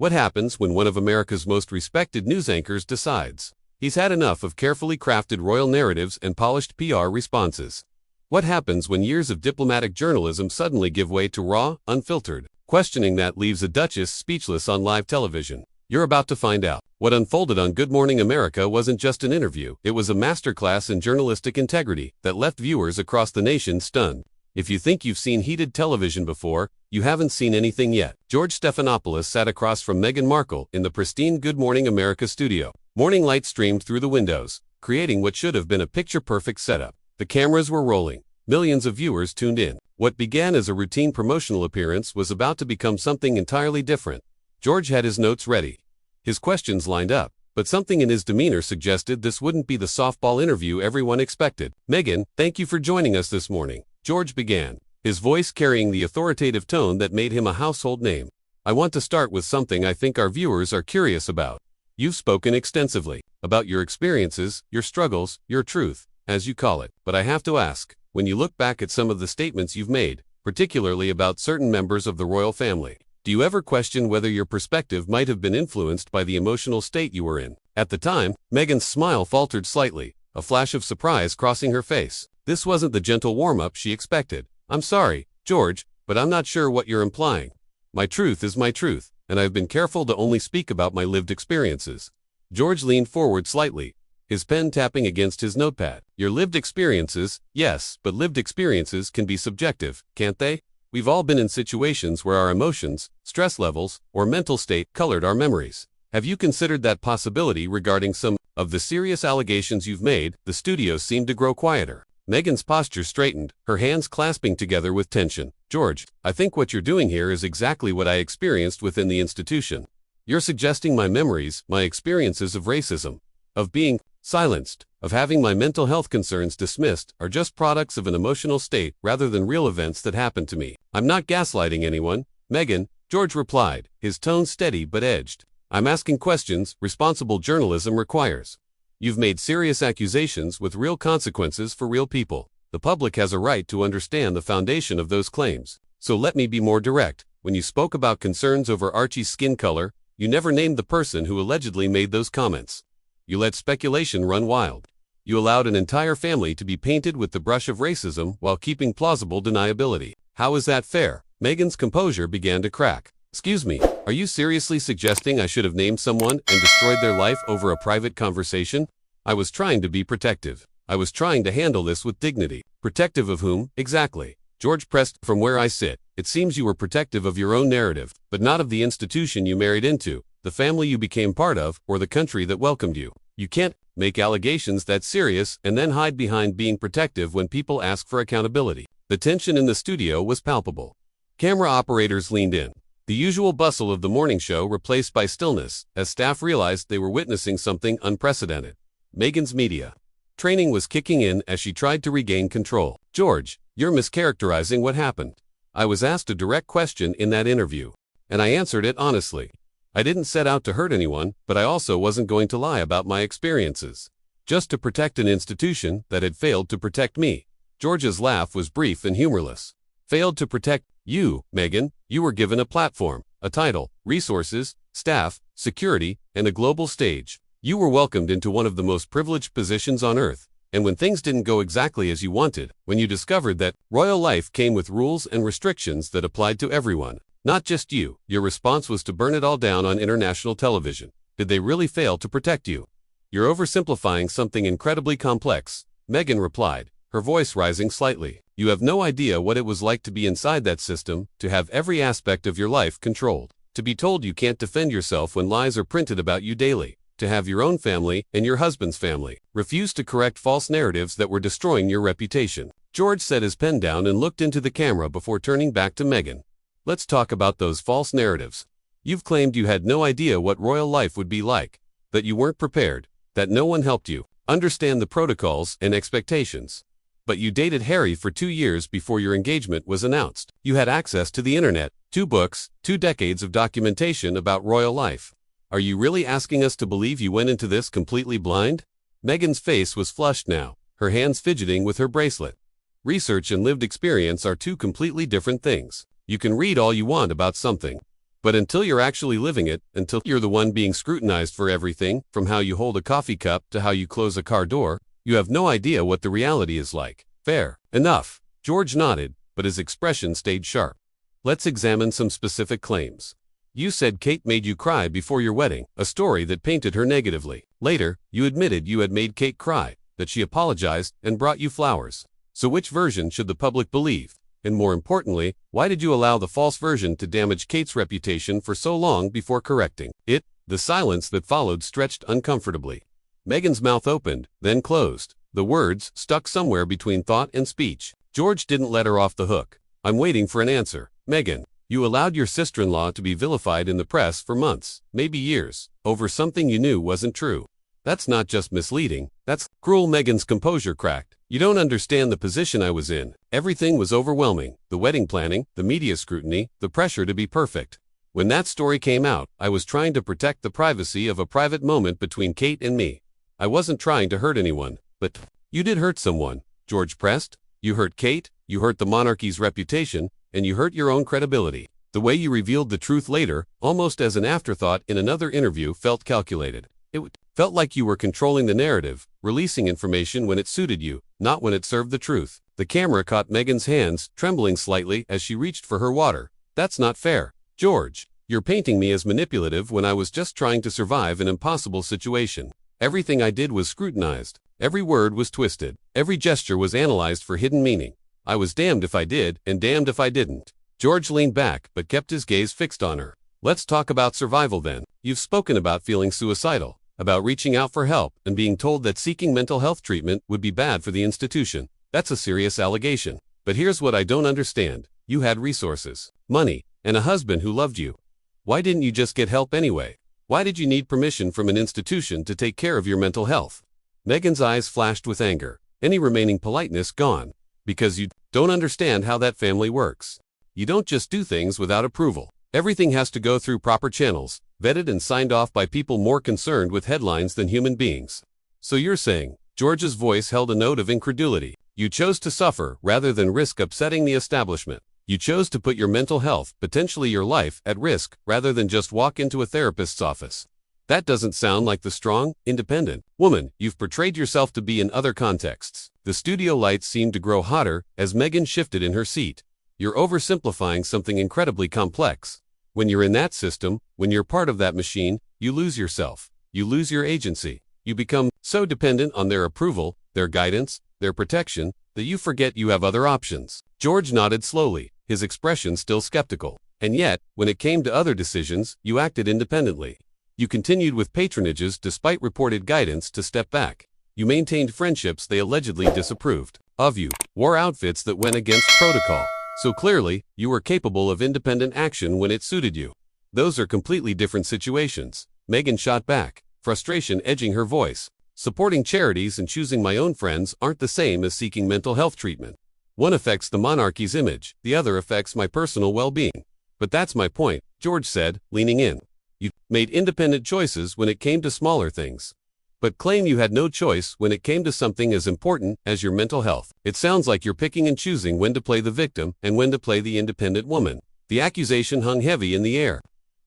What happens when one of America's most respected news anchors decides he's had enough of carefully crafted royal narratives and polished PR responses? What happens when years of diplomatic journalism suddenly give way to raw, unfiltered questioning that leaves a duchess speechless on live television? You're about to find out. What unfolded on Good Morning America wasn't just an interview, it was a masterclass in journalistic integrity that left viewers across the nation stunned. If you think you've seen heated television before, you haven't seen anything yet. George Stephanopoulos sat across from Meghan Markle in the pristine Good Morning America studio. Morning light streamed through the windows, creating what should have been a picture-perfect setup. The cameras were rolling. Millions of viewers tuned in. What began as a routine promotional appearance was about to become something entirely different. George had his notes ready, his questions lined up, but something in his demeanor suggested this wouldn't be the softball interview everyone expected. "Meghan, thank you for joining us this morning," George began, his voice carrying the authoritative tone that made him a household name. "I want to start with something I think our viewers are curious about. You've spoken extensively about your experiences, your struggles, your truth, as you call it. But I have to ask, when you look back at some of the statements you've made, particularly about certain members of the royal family, do you ever question whether your perspective might have been influenced by the emotional state you were in at the time?" Meghan's smile faltered slightly, a flash of surprise crossing her face. This wasn't the gentle warm-up she expected. "I'm sorry, George, but I'm not sure what you're implying. My truth is my truth, and I've been careful to only speak about my lived experiences." George leaned forward slightly, his pen tapping against his notepad. "Your lived experiences, yes, but lived experiences can be subjective, can't they? We've all been in situations where our emotions, stress levels, or mental state colored our memories. Have you considered that possibility regarding some of the serious allegations you've made?" The studio seemed to grow quieter. Meghan's posture straightened, her hands clasping together with tension. "George, I think what you're doing here is exactly what I experienced within the institution. You're suggesting my memories, my experiences of racism, of being silenced, of having my mental health concerns dismissed, are just products of an emotional state rather than real events that happened to me." "I'm not gaslighting anyone, Meghan," George replied, his tone steady but edged. "I'm asking questions responsible journalism requires. You've made serious accusations with real consequences for real people. The public has a right to understand the foundation of those claims. So let me be more direct. When you spoke about concerns over Archie's skin color, you never named the person who allegedly made those comments. You let speculation run wild. You allowed an entire family to be painted with the brush of racism while keeping plausible deniability. How is that fair?" Meghan's composure began to crack. "Excuse me, are you seriously suggesting I should have named someone and destroyed their life over a private conversation? I was trying to be protective. I was trying to handle this with dignity." "Protective of whom, exactly?" George pressed. "From where I sit, it seems you were protective of your own narrative, but not of the institution you married into, the family you became part of, or the country that welcomed you. You can't make allegations that serious and then hide behind being protective when people ask for accountability." The tension in the studio was palpable. Camera operators leaned in, the usual bustle of the morning show replaced by stillness, as staff realized they were witnessing something unprecedented. Meghan's media training was kicking in as she tried to regain control. "George, you're mischaracterizing what happened. I was asked a direct question in that interview, and I answered it honestly. I didn't set out to hurt anyone, but I also wasn't going to lie about my experiences, just to protect an institution that had failed to protect me." George's laugh was brief and humorless. "Failed to protect you, Meghan? You were given a platform, a title, resources, staff, security, and a global stage. You were welcomed into one of the most privileged positions on earth, and when things didn't go exactly as you wanted, when you discovered that royal life came with rules and restrictions that applied to everyone, not just you, your response was to burn it all down on international television. Did they really fail to protect you?" "You're oversimplifying something incredibly complex," Meghan replied, her voice rising slightly. "You have no idea what it was like to be inside that system, to have every aspect of your life controlled, to be told you can't defend yourself when lies are printed about you daily, to have your own family and your husband's family refuse to correct false narratives that were destroying your reputation." George set his pen down and looked into the camera before turning back to Meghan. "Let's talk about those false narratives. You've claimed you had no idea what royal life would be like, that you weren't prepared, that no one helped you understand the protocols and expectations. But you dated Harry for 2 years before your engagement was announced. You had access to the internet, 2 books, 2 decades of documentation about royal life. Are you really asking us to believe you went into this completely blind?" Meghan's face was flushed now, her hands fidgeting with her bracelet. Research and lived experience are 2 completely different things. You can read all you want about something, But until you're actually living it, until you're the one being scrutinized for everything, from how you hold a coffee cup to how you close a car door, you have no idea what the reality is like. Fair enough. George nodded, but his expression stayed sharp. Let's examine some specific claims. You said Kate made you cry before your wedding, a story that painted her negatively. Later, you admitted you had made Kate cry, that she apologized and brought you flowers. So which version should the public believe? And more importantly, why did you allow the false version to damage Kate's reputation for so long before correcting it? The silence that followed stretched uncomfortably. Meghan's mouth opened, then closed. The words stuck somewhere between thought and speech. George didn't let her off the hook. I'm waiting for an answer. Meghan, you allowed your sister-in-law to be vilified in the press for months, maybe years, over something you knew wasn't true. That's not just misleading, that's cruel. Meghan's composure cracked. You don't understand the position I was in. Everything was overwhelming. The wedding planning, the media scrutiny, the pressure to be perfect. When that story came out, I was trying to protect the privacy of a private moment between Kate and me. I wasn't trying to hurt anyone, but you did hurt someone, George pressed. You hurt Kate, you hurt the monarchy's reputation, and you hurt your own credibility. The way you revealed the truth later, almost as an afterthought in another interview, felt calculated. It felt like you were controlling the narrative, releasing information when it suited you, not when it served the truth. The camera caught Meghan's hands, trembling slightly as she reached for her water. That's not fair. George, you're painting me as manipulative when I was just trying to survive an impossible situation. Everything I did was scrutinized. Every word was twisted. Every gesture was analyzed for hidden meaning. I was damned if I did, and damned if I didn't. George leaned back, but kept his gaze fixed on her. Let's talk about survival then. You've spoken about feeling suicidal, about reaching out for help, and being told that seeking mental health treatment would be bad for the institution. That's a serious allegation. But here's what I don't understand. You had resources, money, and a husband who loved you. Why didn't you just get help anyway? Why did you need permission from an institution to take care of your mental health? Meghan's eyes flashed with anger, any remaining politeness gone. Because you don't understand how that family works. You don't just do things without approval. Everything has to go through proper channels, vetted and signed off by people more concerned with headlines than human beings. So you're saying, George's voice held a note of incredulity, you chose to suffer rather than risk upsetting the establishment. You chose to put your mental health, potentially your life, at risk rather than just walk into a therapist's office. That doesn't sound like the strong, independent woman you've portrayed yourself to be in other contexts. The studio lights seemed to grow hotter as Meghan shifted in her seat. You're oversimplifying something incredibly complex. When you're in that system, when you're part of that machine, you lose yourself. You lose your agency. You become so dependent on their approval, their guidance, their protection, that you forget you have other options. George nodded slowly, his expression still skeptical. And yet, when it came to other decisions, you acted independently. You continued with patronages despite reported guidance to step back. You maintained friendships they allegedly disapproved of. You wore outfits that went against protocol. So clearly, you were capable of independent action when it suited you. Those are completely different situations. Meghan shot back, frustration edging her voice. Supporting charities and choosing my own friends aren't the same as seeking mental health treatment. One affects the monarchy's image, the other affects my personal well-being. But that's my point, George said, leaning in. You made independent choices when it came to smaller things, but claim you had no choice when it came to something as important as your mental health. It sounds like you're picking and choosing when to play the victim and when to play the independent woman. The accusation hung heavy in the air.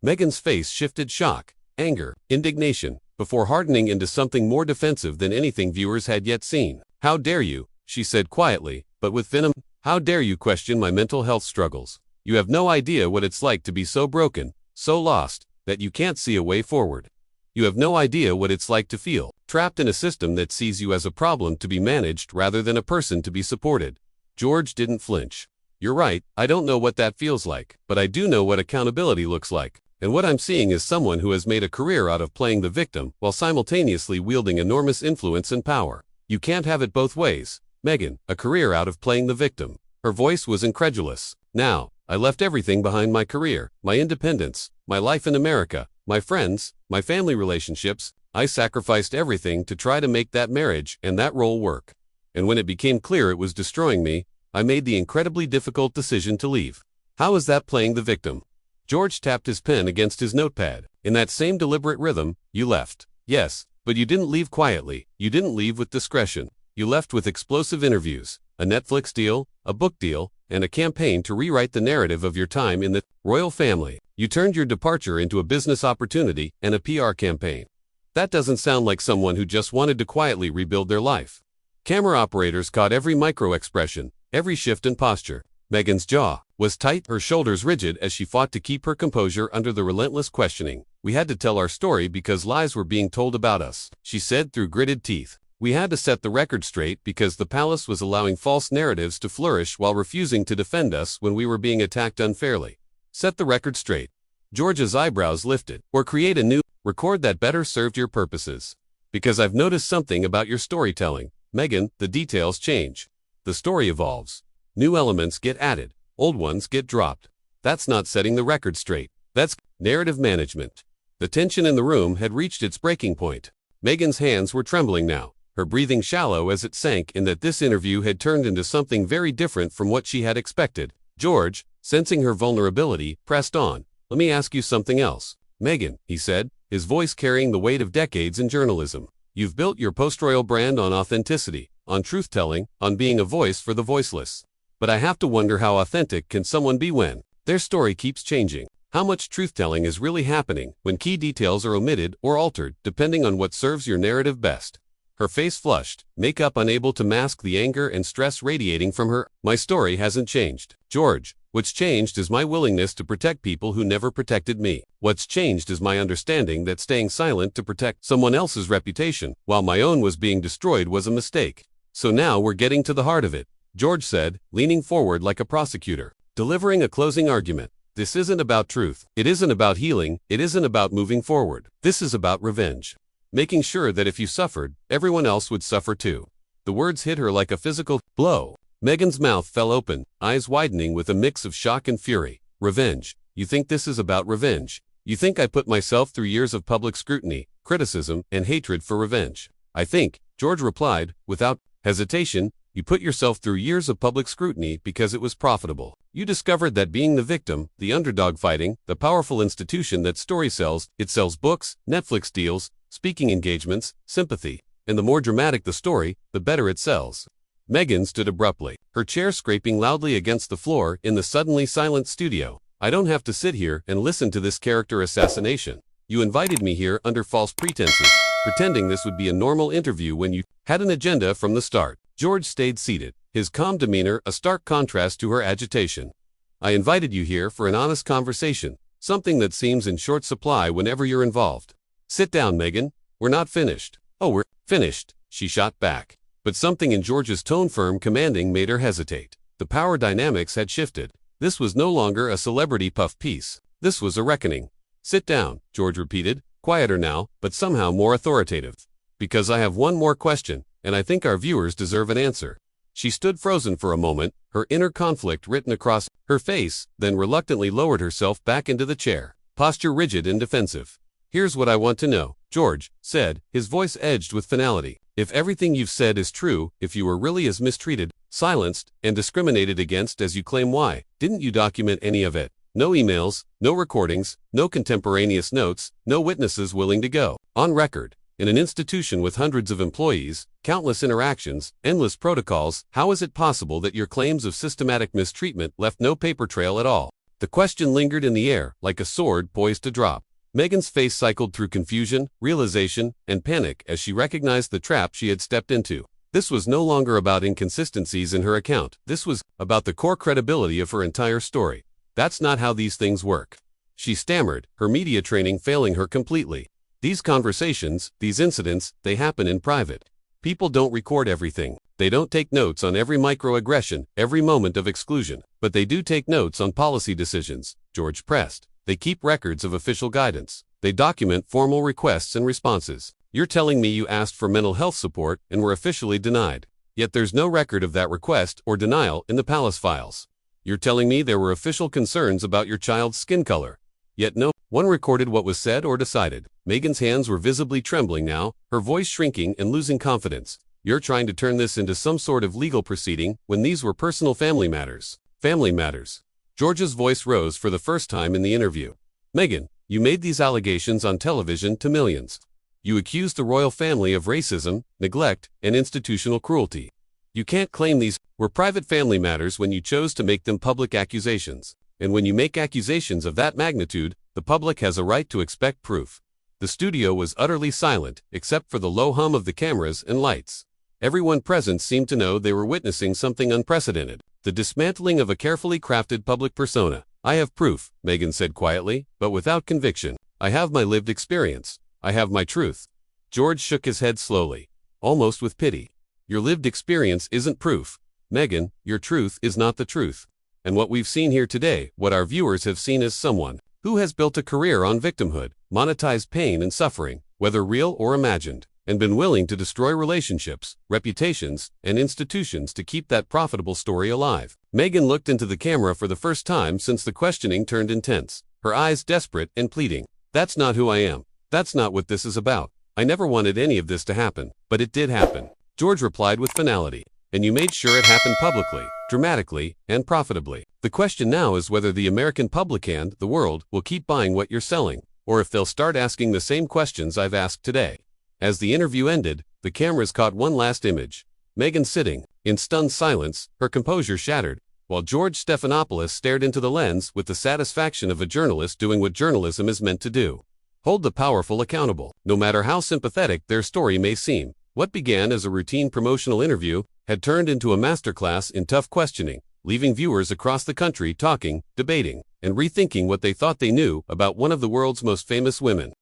Meghan's face shifted shock, anger, indignation, before hardening into something more defensive than anything viewers had yet seen. How dare you, she said quietly, but with venom. How dare you question my mental health struggles? You have no idea what it's like to be so broken, so lost, that you can't see a way forward. You have no idea what it's like to feel trapped in a system that sees you as a problem to be managed rather than a person to be supported. George didn't flinch. You're right, I don't know what that feels like, but I do know what accountability looks like. And what I'm seeing is someone who has made a career out of playing the victim while simultaneously wielding enormous influence and power. You can't have it both ways. Meghan, a career out of playing the victim. Her voice was incredulous. Now, I left everything behind: my career, my independence, my life in America, my friends, my family relationships. I sacrificed everything to try to make that marriage and that role work. And when it became clear it was destroying me, I made the incredibly difficult decision to leave. How is that playing the victim? George tapped his pen against his notepad. In that same deliberate rhythm, you left. Yes, but you didn't leave quietly. You didn't leave with discretion. You left with explosive interviews, a Netflix deal, a book deal, and a campaign to rewrite the narrative of your time in the royal family. You turned your departure into a business opportunity and a PR campaign. That doesn't sound like someone who just wanted to quietly rebuild their life. Camera operators caught every micro-expression, every shift in posture. Meghan's jaw was tight, her shoulders rigid as she fought to keep her composure under the relentless questioning. "We had to tell our story because lies were being told about us," she said through gritted teeth. "We had to set the record straight because the palace was allowing false narratives to flourish while refusing to defend us when we were being attacked unfairly." Set the record straight. George's eyebrows lifted. Or create a new record that better served your purposes. "Because I've noticed something about your storytelling, Meghan. The details change. The story evolves. New elements get added, old ones get dropped. That's not setting the record straight. That's narrative management." The tension in the room had reached its breaking point. Meghan's hands were trembling now, her breathing shallow as it sank in that this interview had turned into something very different from what she had expected. George, sensing her vulnerability, pressed on. "Let me ask you something else, Meghan," he said, his voice carrying the weight of decades in journalism. "You've built your post-royal brand on authenticity, on truth-telling, on being a voice for the voiceless. But I have to wonder, how authentic can someone be when their story keeps changing? How much truth-telling is really happening when key details are omitted or altered depending on what serves your narrative best?" Her face flushed, makeup unable to mask the anger and stress radiating from her. "My story hasn't changed, George. What's changed is my willingness to protect people who never protected me. What's changed is my understanding that staying silent to protect someone else's reputation while my own was being destroyed was a mistake. So now we're getting to the heart of it," George said, leaning forward like a prosecutor, delivering a closing argument. "This isn't about truth. It isn't about healing. It isn't about moving forward. This is about revenge. Making sure that if you suffered, everyone else would suffer too." The words hit her like a physical blow. Meghan's mouth fell open, eyes widening with a mix of shock and fury. "Revenge? You think this is about revenge? You think I put myself through years of public scrutiny, criticism, and hatred for revenge?" "I think," George replied, without hesitation, "you put yourself through years of public scrutiny because it was profitable. You discovered that being the victim, the underdog fighting, the powerful institution that story sells, it sells books, Netflix deals, speaking engagements, sympathy. And the more dramatic the story, the better it sells." Meghan stood abruptly, her chair scraping loudly against the floor in the suddenly silent studio. "I don't have to sit here and listen to this character assassination. You invited me here under false pretenses, pretending this would be a normal interview when you had an agenda from the start." George stayed seated, his calm demeanor a stark contrast to her agitation. "I invited you here for an honest conversation, something that seems in short supply whenever you're involved. Sit down, Meghan. We're not finished." "Oh, we're finished," she shot back. But something in George's tone, firm, commanding, made her hesitate. The power dynamics had shifted. This was no longer a celebrity puff piece. This was a reckoning. "Sit down," George repeated, quieter now, but somehow more authoritative. "Because I have one more question, and I think our viewers deserve an answer." She stood frozen for a moment, her inner conflict written across her face, then reluctantly lowered herself back into the chair, posture rigid and defensive. "Here's what I want to know," George said, his voice edged with finality. "If everything you've said is true, if you were really as mistreated, silenced, and discriminated against as you claim, why didn't you document any of it? No emails, no recordings, no contemporaneous notes, no witnesses willing to go on record. In an institution with hundreds of employees, countless interactions, endless protocols, how is it possible that your claims of systematic mistreatment left no paper trail at all?" The question lingered in the air, like a sword poised to drop. Meghan's face cycled through confusion, realization, and panic as she recognized the trap she had stepped into. This was no longer about inconsistencies in her account. This was about the core credibility of her entire story. "That's not how these things work," she stammered, her media training failing her completely. "These conversations, these incidents, they happen in private. People don't record everything. They don't take notes on every microaggression, every moment of exclusion. But they do take notes on policy decisions," George pressed. "They keep records of official guidance. They document formal requests and responses. You're telling me you asked for mental health support and were officially denied. Yet there's no record of that request or denial in the palace files. You're telling me there were official concerns about your child's skin color. Yet no one recorded what was said or decided." Meghan's hands were visibly trembling now, her voice shrinking and losing confidence. "You're trying to turn this into some sort of legal proceeding when these were personal family matters." "Family matters." George's voice rose for the first time in the interview. "Meghan, you made these allegations on television to millions. You accused the royal family of racism, neglect, and institutional cruelty. You can't claim these were private family matters when you chose to make them public accusations. And when you make accusations of that magnitude, the public has a right to expect proof. The studio was utterly silent, except for the low hum of the cameras and lights. Everyone present seemed to know they were witnessing something unprecedented, the dismantling of a carefully crafted public persona. I have proof, Meghan said quietly, but without conviction. I have my lived experience. I have my truth. George shook his head slowly, almost with pity. Your lived experience isn't proof. Meghan, your truth is not the truth. And what we've seen here today, what our viewers have seen is someone who has built a career on victimhood, monetized pain and suffering, whether real or imagined, and been willing to destroy relationships, reputations, and institutions to keep that profitable story alive. Meghan looked into the camera for the first time since the questioning turned intense, her eyes desperate and pleading. That's not who I am. That's not what this is about. I never wanted any of this to happen, but it did happen. George replied with finality. And you made sure it happened publicly, dramatically, and profitably. The question now is whether the American public and the world will keep buying what you're selling, or if they'll start asking the same questions I've asked today. As the interview ended, the cameras caught one last image. Meghan sitting, in stunned silence, her composure shattered, while George Stephanopoulos stared into the lens with the satisfaction of a journalist doing what journalism is meant to do. Hold the powerful accountable, no matter how sympathetic their story may seem. What began as a routine promotional interview had turned into a masterclass in tough questioning, leaving viewers across the country talking, debating, and rethinking what they thought they knew about one of the world's most famous women.